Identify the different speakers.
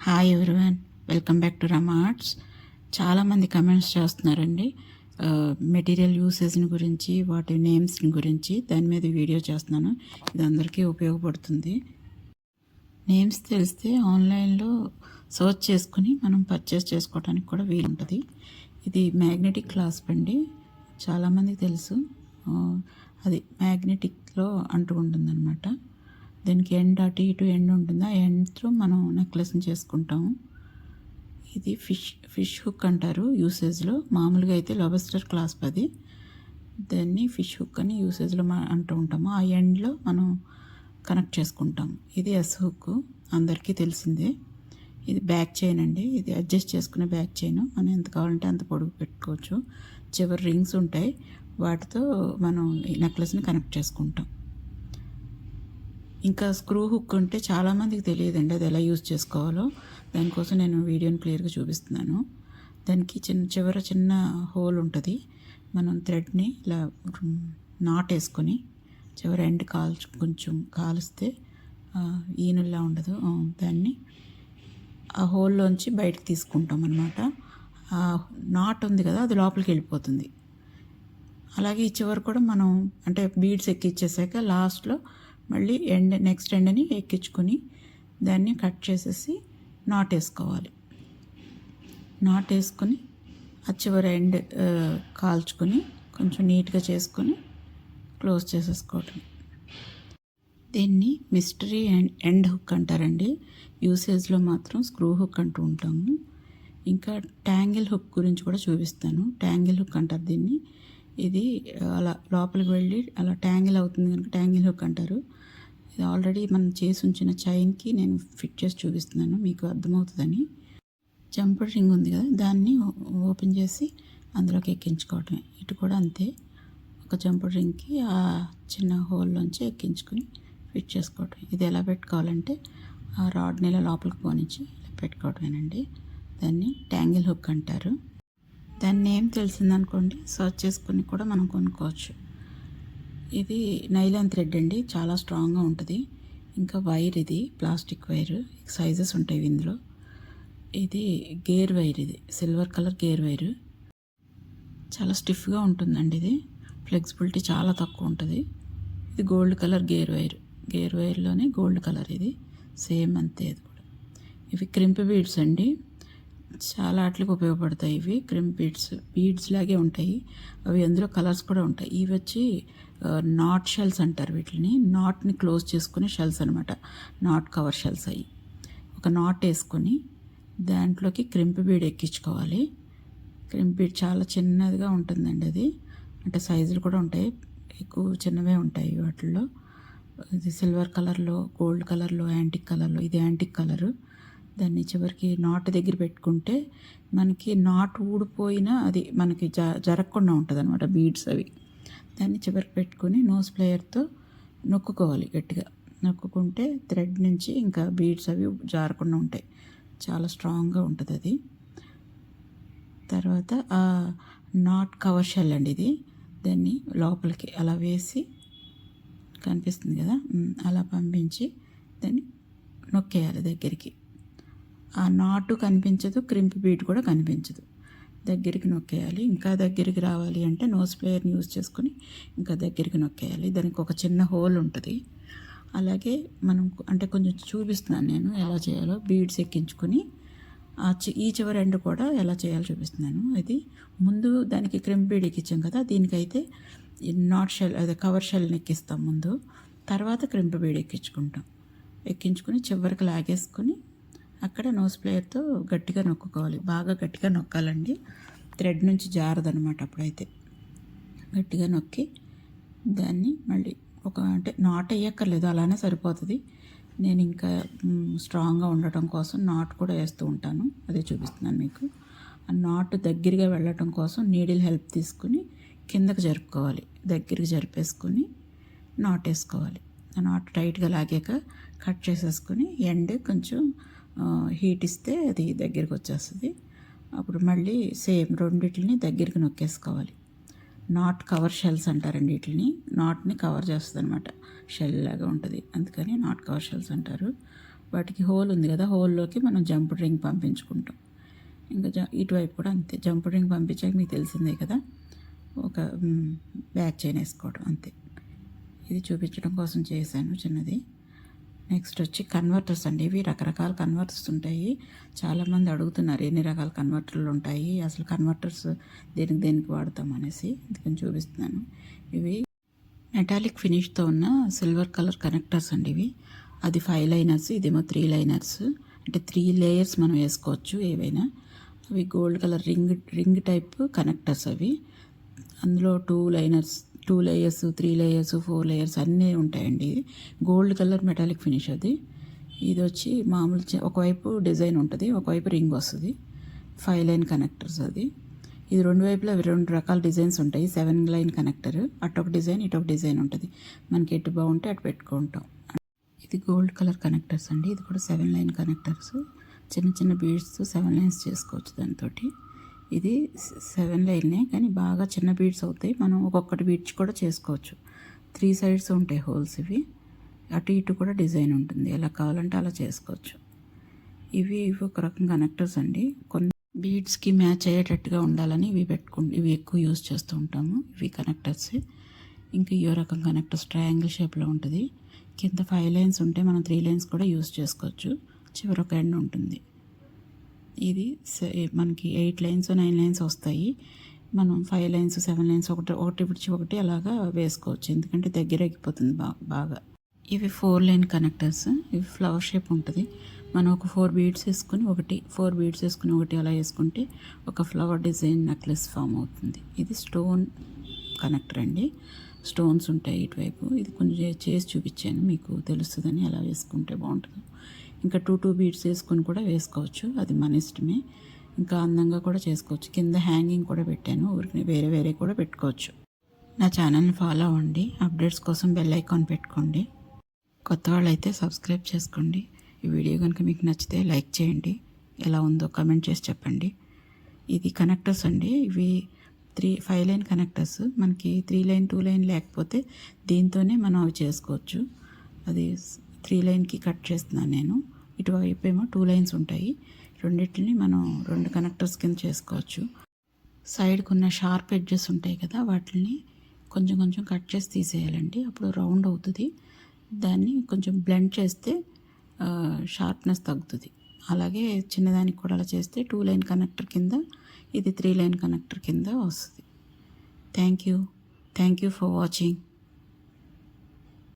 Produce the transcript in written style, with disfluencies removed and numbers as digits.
Speaker 1: Hi everyone, welcome back to Rama arts. చాలామంది comments చేస్తున్నారండి material యూసేజ్ని గురించి, వాటి నేమ్స్ని గురించి. దాని మీద వీడియో చేస్తున్నాను. ఇది అందరికీ ఉపయోగపడుతుంది. నేమ్స్ తెలిస్తే ఆన్లైన్లో సర్చ్ చేసుకుని మనం పర్చేస్ చేసుకోవడానికి కూడా వీలుంటుంది. ఇది మ్యాగ్నెటిక్ క్లాస్ప్ అండి, చాలామందికి తెలుసు. అది మ్యాగ్నెటిక్లో అంటుకుంటుంది అనమాట. దీనికి ఎండ్ అటు ఇటు ఎండ్ ఉంటుంది. ఆ ఎండ్ త్రూ మనం నెక్లెస్ని చేసుకుంటాము. ఇది ఫిష్ హుక్ అంటారు యూసేజ్లో. మామూలుగా అయితే లాబస్టర్ క్లాస్ప్, అది దాన్ని ఫిష్ హుక్ అని యూసేజ్లో అంటూ ఉంటాము. ఆ ఎండ్లో మనం కనెక్ట్ చేసుకుంటాం. ఇది ఎస్ హుక్, అందరికీ తెలిసిందే. ఇది బ్యాక్ చైన్ అండి. ఇది అడ్జస్ట్ చేసుకునే బ్యాక్ చైన్. మనం ఎంత కావాలంటే అంత పొడుగు పెట్టుకోవచ్చు. చివరి రింగ్స్ ఉంటాయి, వాటితో మనం ఈ నెక్లెస్ని కనెక్ట్ చేసుకుంటాం. ఇంకా స్క్రూ హుక్ అంటే చాలామందికి తెలియదండి, అది ఎలా యూజ్ చేసుకోవాలో. దానికోసం నేను వీడియోని క్లియర్గా చూపిస్తున్నాను. దానికి చిన్న హోల్ ఉంటుంది. మనం థ్రెడ్ని ఇలా నాట్ వేసుకొని చివరి ఎండ్ కొంచెం కాలిస్తే ఈనుల్లా ఉండదు, దాన్ని ఆ హోల్లోంచి బయటకు తీసుకుంటాం అన్నమాట. ఆ నాట్ ఉంది కదా, అది లోపలికి వెళ్ళిపోతుంది. అలాగే ఈ చివరి కూడా మనం అంటే బీడ్స్ ఎక్కిచ్చేసాక లాస్ట్లో మళ్ళీ నెక్స్ట్ ఎండ్ని ఎక్కించుకొని దాన్ని కట్ చేసేసి నాట్ వేసుకోవాలి. నాట్ వేసుకొని ఆ చివరి ఎండ్ కాల్చుకొని కొంచెం నీట్గా చేసుకొని క్లోజ్ చేసేసుకోవటం. దీన్ని మిస్టరీ ఎండ్ హుక్ అంటారండి. యూసేజ్లో మాత్రం స్క్రూ హుక్ అంటూ ఉంటాము. ఇంకా ట్యాంగిల్ హుక్ గురించి కూడా చూపిస్తాను. ట్యాంగిల్ హుక్ అంటారు దీన్ని. ఇది అలా లోపలికి వెళ్ళి అలా ట్యాంగిల్ అవుతుంది కనుక ట్యాంగిల్ హుక్ అంటారు. ఇది ఆల్రెడీ మనం చేసి ఉంచిన చైన్కి నేను ఫిట్ చేసి చూపిస్తున్నాను, మీకు అర్థమవుతుందని. జంపర్ రింగ్ ఉంది కదా, దాన్ని ఓపెన్ చేసి అందులోకి ఎక్కించుకోవటమే. ఇటు కూడా అంతే, ఒక జంపర్ రింగ్కి ఆ చిన్న హోల్లోంచి ఎక్కించుకొని ఫిట్ చేసుకోవటం. ఇది ఎలా పెట్టుకోవాలంటే ఆ రాడ్ని ఇలా లోపలికి పోనిచ్చి ఇలా పెట్టుకోవటమేనండి. దాన్ని ట్యాంగిల్ హుక్ అంటారు. దాన్ని నేమ్ తెలిసిందనుకోండి, సర్చ్ చేసుకుని కూడా మనం కొనుక్కోవచ్చు. ఇది నైలాన్ థ్రెడ్ అండి, చాలా స్ట్రాంగ్గా ఉంటుంది. ఇంకా వైర్, ఇది ప్లాస్టిక్ వైర్, సైజెస్ ఉంటాయి ఇందులో. ఇది గేర్ వైర్, ఇది సిల్వర్ కలర్ గేర్ వైర్. చాలా స్టిఫ్గా ఉంటుందండి. ఇది ఫ్లెక్సిబిలిటీ చాలా తక్కువ ఉంటుంది. ఇది gold colour gear wire. Gear వైర్లోనే గోల్డ్ కలర్, ఇది సేమ్ అంతే. ఇది కూడా ఇవి క్రింప్ బీడ్స్ అండి, చాలా వాటికి ఉపయోగపడతాయి. ఇవి క్రింప్ బీడ్స్ లాగే ఉంటాయి. అవి అందులో కలర్స్ కూడా ఉంటాయి. ఇవి వచ్చి నాట్ షెల్స్ అంటారు వీటిని. నాట్ని క్లోజ్ చేసుకునే షెల్స్ అనమాట, నాట్ కవర్ షెల్స్ అయ్యి. ఒక నాట్ వేసుకొని దాంట్లోకి క్రింప్ బీడ్ ఎక్కించుకోవాలి. క్రింప్ బీడ్ చాలా చిన్నదిగా ఉంటుందండి అది, అంటే సైజులు కూడా ఉంటాయి, ఎక్కువ చిన్నవే ఉంటాయి వాటిల్లో. ఇది సిల్వర్ కలర్లో, గోల్డ్ కలర్లో, యాంటిక్ కలర్లో. ఇది యాంటిక్ కలరు. దాన్ని చివరికి నాట్ దగ్గర పెట్టుకుంటే మనకి నాట్ ఊడిపోయినా అది మనకి జరగకుండా ఉంటుంది అనమాట, బీడ్స్ అవి. దాన్ని చివరికి పెట్టుకొని నోస్ ప్లేయర్తో నొక్కుకోవాలి గట్టిగా. నొక్కుంటే థ్రెడ్ నుంచి ఇంకా బీడ్స్ అవి జారకుండా ఉంటాయి. చాలా స్ట్రాంగ్గా ఉంటుంది అది. తర్వాత ఆ నాట్ కవర్ షెల్ అండి ఇది. దాన్ని లోపలికి అలా వేసి, కనిపిస్తుంది కదా, అలా పంపించి దాన్ని నొక్కేయాలి దగ్గరికి. ఆ నాటు కనిపించదు, క్రింప్ బీడ్ కూడా కనిపించదు. దగ్గరికి నొక్కేయాలి. ఇంకా దగ్గరికి రావాలి అంటే నోస్ ప్లేయర్ని యూజ్ చేసుకొని ఇంకా దగ్గరికి నొక్కేయాలి. దానికి ఒక చిన్న హోల్ ఉంటుంది. అలాగే మనం అంటే కొంచెం చూపిస్తున్నాను నేను ఎలా చేయాలో. బీడ్స్ ఎక్కించుకొని ఈ చివరి ఎండ్ కూడా ఎలా చేయాలో చూపిస్తున్నాను. అది ముందు దానికి క్రింప్ బీడ్ ఎక్కించాం కదా, దీనికైతే నాట్ షెల్, అదే కవర్ షెల్ని ఎక్కిస్తాం ముందు, తర్వాత క్రింప్ బీడ్ ఎక్కించుకొని చివరికి లాగేసుకొని అక్కడ నోస్ ప్లేయర్తో గట్టిగా నొక్కుకోవాలి. బాగా గట్టిగా నొక్కాలండి, థ్రెడ్ నుంచి జారదనమాట. అప్పుడైతే గట్టిగా నొక్కి దాన్ని మళ్ళీ అంటే నాట్ వేయక్కర్లేదు, అలానే సరిపోతుంది. నేను ఇంకా స్ట్రాంగ్గా ఉండటం కోసం నాట్ కూడా వేస్తూ ఉంటాను, అదే చూపిస్తున్నాను మీకు. ఆ నాట్ దగ్గరగా వెళ్ళటం కోసం నీడిల్ హెల్ప్ తీసుకుని కిందకి జరుపుకోవాలి. దగ్గరికి జరిపేసుకొని నాట్ వేసుకోవాలి. ఆ నాట్ టైట్గా లాగాక కట్ చేసేసుకొని ఎండ్ కొంచెం హీట్ ఇస్తే అది దగ్గరికి వచ్చేస్తుంది. అప్పుడు మళ్ళీ సేమ్ రెండిటిని దగ్గరికి నొక్కేసుకోవాలి. నాట్ కవర్ షెల్స్ అంటారండి వీటిని. నాట్ని కవర్ చేస్తుంది అనమాట, షెల్ లాగా ఉంటుంది, అందుకని నాట్ కవర్ షెల్స్ అంటారు. వాటికి హోల్ ఉంది కదా, హోల్లోకి మనం జంప్ రింగ్ పంపించుకుంటాం. ఇంకా ఇటువైపు కూడా అంతే, జంప్ రింగ్ పంపించాక మీకు తెలిసిందే కదా, ఒక బ్యాక్ చైన్ వేసుకోవడం అంతే. ఇది చూపించడం కోసం చేశాను చిన్నది. నెక్స్ట్ వచ్చి కన్వర్టర్స్ అండి. ఇవి రకరకాల కన్వర్టర్స్ ఉంటాయి. చాలామంది అడుగుతున్నారు ఎన్ని రకాల కన్వర్టర్లు ఉంటాయి, అసలు కన్వర్టర్స్ దేనికి వాడతాం అనేసి, అందుకని చూపిస్తున్నాను. ఇవి మెటాలిక్ ఫినిష్తో ఉన్న సిల్వర్ కలర్ కనెక్టర్స్ అండి. ఇవి అది 5 లైనర్స్, ఇదేమో 3 లైనర్స్, అంటే 3 లేయర్స్ మనం వేసుకోవచ్చు ఏవైనా. అవి gold colour ring type connectors అవి. అందులో 2 లేయర్స్, 3 లేయర్స్, 4 లేయర్స్ అన్నీ ఉంటాయండి. గోల్డ్ కలర్ మెటాలిక్ ఫినిష్ అది. ఇది వచ్చి మామూలు ఒకవైపు డిజైన్ ఉంటుంది, ఒకవైపు రింగ్ వస్తుంది. 5 లైన్ కనెక్టర్స్ అది. ఇది 2 వైపులా 2 రకాల డిజైన్స్ ఉంటాయి. 7 లైన్ కనెక్టర్, అటొక డిజైన్ ఇటొక డిజైన్ ఉంటుంది. మనకి ఎటు బాగుంటే అటు పెట్టుకుంటాం. ఇది గోల్డ్ కలర్ కనెక్టర్స్ అండి. ఇది కూడా 7 లైన్ కనెక్టర్స్. చిన్న చిన్న బీడ్స్తో 7 లైన్స్ చేసుకోవచ్చు దాంతో. ఇది 7 లైన్నే, కానీ బాగా చిన్న బీడ్స్ అవుతాయి. మనం ఒక్కొక్కటి బీడ్స్ కూడా చేసుకోవచ్చు. 3 సైడ్స్ ఉంటాయి హోల్స్. ఇవి అటు ఇటు కూడా డిజైన్ ఉంటుంది, ఎలా కావాలంటే అలా చేసుకోవచ్చు. ఇవి ఒక రకం కనెక్టర్స్ అండి. కొన్ని బీడ్స్కి మ్యాచ్ అయ్యేటట్టుగా ఉండాలని ఇవి ఎక్కువ యూజ్ చేస్తూ ఉంటాము. ఇవి కనెక్టర్స్. ఇంకా ఈ రకం కనెక్టర్స్ ట్రయాంగిల్ షేప్లో ఉంటుంది. కింద 5 లైన్స్ ఉంటే మనం 3 లైన్స్ కూడా యూజ్ చేసుకోవచ్చు. చివరి ఒక ఎండ్ ఉంటుంది. ఇది మనకి 8 లైన్స్ 9 లైన్స్ వస్తాయి. మనం 5 లైన్స్ 7 లైన్స్ ఒకటి విడిచి ఒకటి అలాగా వేసుకోవచ్చు, ఎందుకంటే దగ్గర ఎక్కిపోతుంది బాగా. ఇవి 4 లైన్ కనెక్టర్స్. ఇవి ఫ్లవర్ షేప్ ఉంటుంది. మనం ఒక 4 బీడ్స్ వేసుకుని ఒకటి అలా వేసుకుంటే ఒక ఫ్లవర్ డిజైన్ నెక్లెస్ ఫామ్ అవుతుంది. ఇది స్టోన్ కనెక్టర్ అండి. స్టోన్స్ ఉంటాయి ఇటువైపు. ఇది కొంచెం చేసి చూపించాను, మీకు తెలుస్తుందని. అలా వేసుకుంటే బాగుంటుంది. ఇంకా 2 బీడ్స్ వేసుకొని కూడా వేసుకోవచ్చు, అది మన ఇష్టమే. ఇంకా అందంగా కూడా చేసుకోవచ్చు. కింద హ్యాంగింగ్ కూడా పెట్టాను, ఊరికి వేరే కూడా పెట్టుకోవచ్చు. నా ఛానల్ని ఫాలో అవ్వండి. అప్డేట్స్ కోసం బెల్ ఐకాన్ పెట్టుకోండి. కొత్త వాళ్ళైతే సబ్స్క్రైబ్ చేసుకోండి. ఈ వీడియో కనుక మీకు నచ్చితే లైక్ చేయండి. ఎలా ఉందో కామెంట్ చేసి చెప్పండి. ఇది కనెక్టర్స్ అండి. ఇవి 5 లైన్ కనెక్టర్స్. మనకి 3 లైన్ 2 లైన్ లేకపోతే దీంతోనే మనం అవి చేసుకోవచ్చు. అది 3 లైన్కి కట్ చేస్తున్నాను నేను. ఇటువైపు ఏమో 2 లైన్స్ ఉంటాయి. రెండింటిని మనం 2 కనెక్టర్స్ కింద చేసుకోవచ్చు. సైడ్కి ఉన్న షార్ప్ ఎడ్జెస్ ఉంటాయి కదా, వాటిని కొంచెం కట్ చేసి తీసేయాలండి. అప్పుడు రౌండ్ అవుతుంది. దాన్ని కొంచెం బ్లెండ్ చేస్తే షార్ప్నెస్ తగ్గుతుంది. అలాగే చిన్నదానికి కూడా అలా చేస్తే 2 లైన్ కనెక్టర్ కింద, ఇది 3 లైన్ కనెక్టర్ కింద వస్తుంది. Thank you for watching.